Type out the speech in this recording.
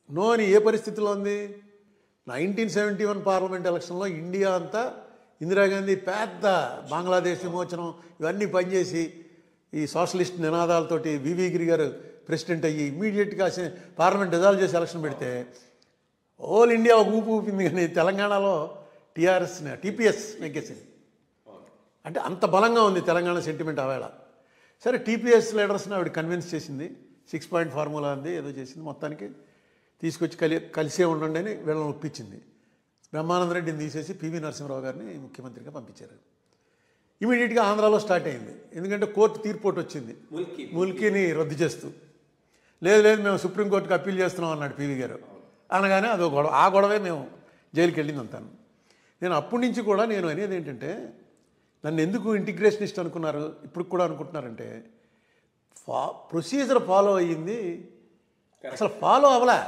No అని ఏ పరిస్థితిలో ఉంది? 1971 పార్లమెంట్ ఎలక్షన్లో ఇండియా అంతా ఇందిరాగాంధీ పెద్ద బంగ్లాదేశ్ విమోచనం ఇవన్నీ పనిచేసి ఈ సోషలిస్ట్ నినాదాలతోటి వివి గిరి గారు ప్రెసిడెంట్ అయ్యి ఇమ్మీడియట్గా పార్లమెంట్ డిజాల్వ్ చేసి ఎలక్షన్ పెడితే హోల్ ఇండియా ఒక ఊపు ఊపింది. కానీ తెలంగాణలో టీపీఎస్ నెగ్గేసింది. అంటే అంత బలంగా ఉంది తెలంగాణ సెంటిమెంట్ ఆవేళ. సరే టీపీఎస్ లీడర్స్ని ఆవిడ కన్విన్స్ చేసింది. 6 పాయింట్ ఫార్ములా అంది ఏదో చేసింది. మొత్తానికి తీసుకొచ్చి కలిసే ఉండండి అని వీళ్ళని ఒప్పించింది. బ్రహ్మానంద రెడ్డిని తీసేసి పివి నరసింహరావు గారిని ముఖ్యమంత్రిగా పంపించారు. ఇమీడియట్గా ఆంధ్రాలో స్టార్ట్ అయింది. ఎందుకంటే కోర్టు తీర్పోటు వచ్చింది ముల్కీని రద్దు చేస్తూ. లేదు మేము సుప్రీంకోర్టుకి అప్పీల్ చేస్తున్నాం అన్నాడు పివి గారు. అనగానే అదో గొడవ. ఆ గొడవే మేము జైలుకి వెళ్ళింది అంతాను. నేను అప్పటి నుంచి కూడా నేను అనేది ఏంటంటే, నన్ను ఎందుకు ఇంటిగ్రేషనిస్ట్ అనుకున్నారు, ఇప్పుడు కూడా అనుకుంటున్నారంటే ప్రొసీజర్ ఫాలో అయ్యింది, అసలు ఫాలో అవ్వలే.